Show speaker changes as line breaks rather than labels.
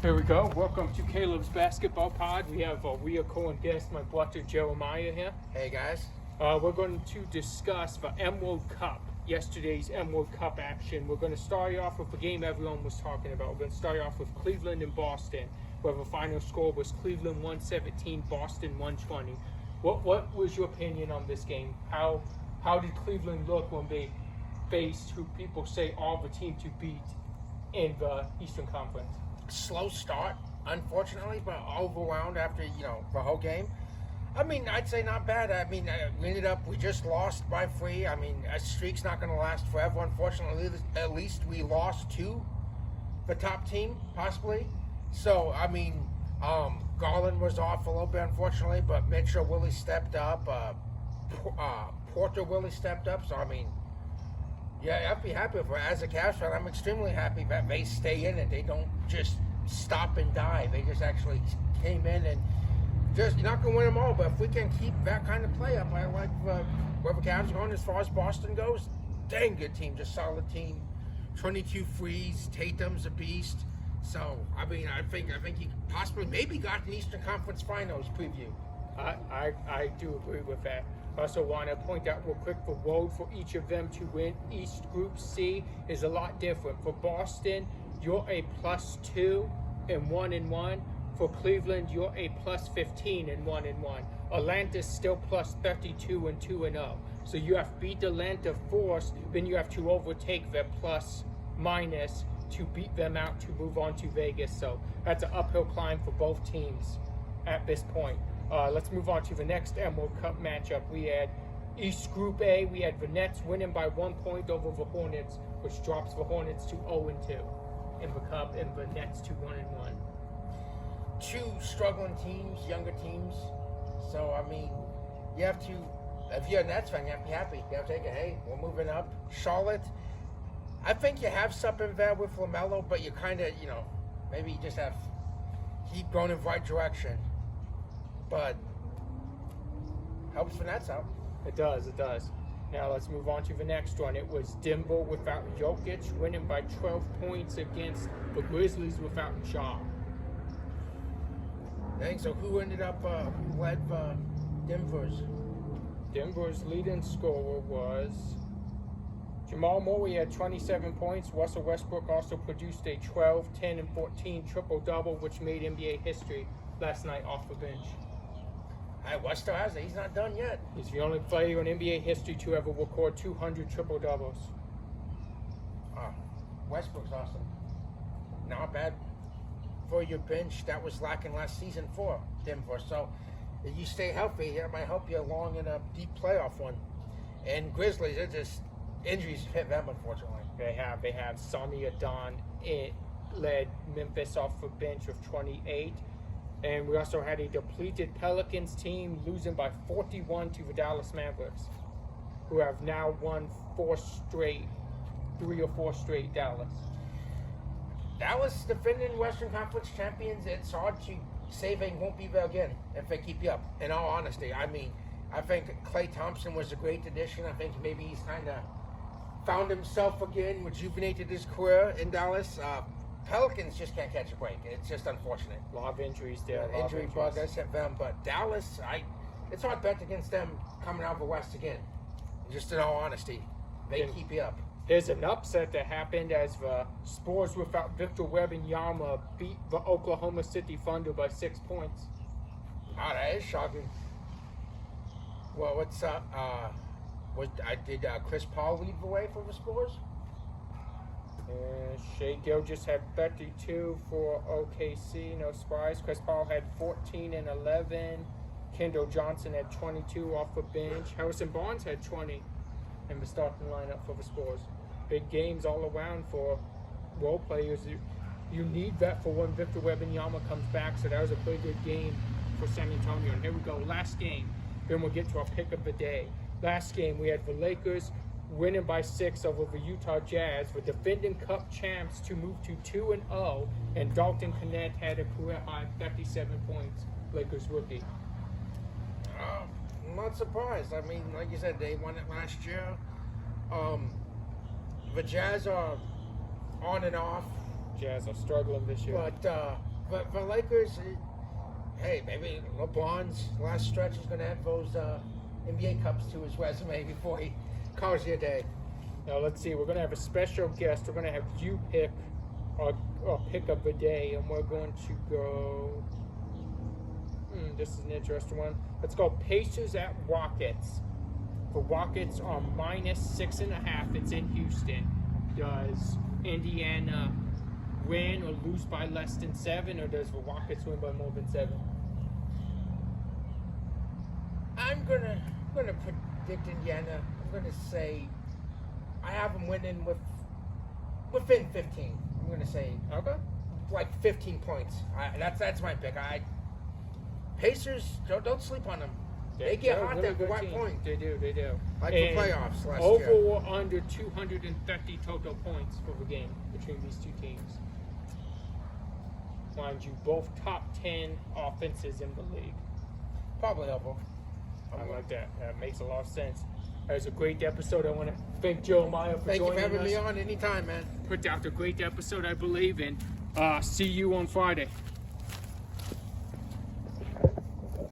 Here we go. Welcome to Caleb's Basketball Pod. We have a recurring guest, my brother Jeremiah here.
Hey guys.
We're going to discuss the Emerald Cup, yesterday's Emerald Cup action. We're going to start you off with the game everyone was talking about. We're going to start you off with Cleveland and Boston, where the final score was Cleveland 117, Boston 120. What was your opinion on this game? How did Cleveland look when they faced who people say are the team to beat in the Eastern Conference?
Slow start, unfortunately, but overwhelmed after, the whole game. I mean, I'd say not bad. I mean, we just lost by 3. I mean, a streak's not going to last forever, unfortunately. At least we lost to the top team, possibly. So, I mean, Garland was off a little bit, unfortunately, but Mitchell Willie stepped up. Porter Willie stepped up. So, I mean, yeah, I'd be happy for as a Cavs fan. I'm extremely happy that they stay in it. They don't just stop and die. They just actually came in and you're not going to win them all. But if we can keep that kind of play up, I like where the Cavs are going as far as Boston goes. Dang good team, just solid team. 22 threes. Tatum's a beast. So I mean, I think he possibly maybe got an Eastern Conference Finals preview.
I do agree with that. I also want to point out real quick the road for each of them to win East Group C is a lot different. For Boston, you're a +2 and 1-1. For Cleveland, you're a +15 and 1-1. Atlanta's still +32 and 2-0. So you have to beat Atlanta first, then you have to overtake their plus-minus to beat them out to move on to Vegas. So that's an uphill climb for both teams at this point. Let's move on to the next Emerald Cup matchup. We had East Group A. We had the Nets winning by 1 point over the Hornets, which drops the Hornets to 0-2 in the Cup, and the Nets to 1-1.
Two struggling teams, younger teams. So, I mean, you have to, if you're a Nets fan, you have to be happy. You have to take it, hey, we're moving up. Charlotte, I think you have something there with LaMelo, but you kind of, maybe you just have keep going in the right direction. But helps the Nets out.
It does. Now let's move on to the next one. It was Denver without Jokic winning by 12 points against the Grizzlies without Ja.
Dang, so who ended up led Denver's?
Denver's leading scorer was Jamal Murray had 27 points. Russell Westbrook also produced a 12, 10, and 14 triple-double, which made NBA history last night off the bench.
West still has it. He's not done yet.
He's the only player in NBA history to ever record 200 triple-doubles.
Westbrook's awesome. Not bad for your bench. That was lacking last season for Denver. So if you stay healthy, that might help you along in a deep playoff one. And Grizzlies, they're just injuries hit them, unfortunately.
They have Sonny Adon led Memphis off the bench with 28. And we also had a depleted Pelicans team losing by 41 to the Dallas Mavericks, who have now won 3 or 4 straight Dallas.
Dallas defending Western Conference champions. It's hard to say they won't be there again if they keep you up. In all honesty, I mean, I think Klay Thompson was a great addition. I think maybe he's kind of found himself again, rejuvenated his career in Dallas. Pelicans just can't catch a break. It's just unfortunate.
A lot of injuries there.
Injury bug, I said them. But Dallas, it's hard to bet against them coming out of the West again. Just in all honesty, they keep you up.
There's an upset that happened as the Spurs without Victor Wembanyama beat the Oklahoma City Thunder by 6 points.
That is shocking. Well, what's up? Did Chris Paul lead the way for the Spurs?
Shai Gilgeous had 32 for OKC, no surprise. Chris Paul had 14 and 11. Kendall Johnson had 22 off the bench. Harrison Barnes had 20 in the starting lineup for the Spurs. Big games all around for role players. You need that for when Victor Wembanyama comes back, so that was a pretty good game for San Antonio. And here we go, last game. Then we'll get to our pick of the day. Last game, we had the Lakers winning by 6 over the Utah Jazz, the defending Cup champs, to move to 2-0, and Dalton Knecht had a career-high 37 points, Lakers rookie.
I'm not surprised. I mean, like you said, they won it last year. The Jazz are on and off.
Jazz are struggling this year.
But But for Lakers, hey, maybe LeBron's last stretch is going to have those NBA Cups to his resume before he calls you a day.
Now let's see. We're gonna have a special guest. We're gonna have you pick our pick of the day, and we're going to go. This is an interesting one. Let's go Pacers at Rockets. The Rockets are -6.5. It's in Houston. Does Indiana win or lose by less than 7, or does the Rockets win by more than 7?
I'm gonna predict Indiana. I'm gonna say I have them winning within 15. I'm gonna say
Okay.
like 15 points. That's my pick. Pacers, don't sleep on them. They get
They're a
hot
really
at the
good
right
team.
point.
They do.
Like
And
the playoffs last
over
year.
or under 230 total points for the game between these two teams. Mind you, both top 10 offenses in the league.
Probably helpful.
I like that. That makes a lot of sense. That was a great episode. I want to thank Jeremiah for
Thank you
joining
for having
us.
me on anytime, man.
Put out a great episode, I believe, and see you on Friday.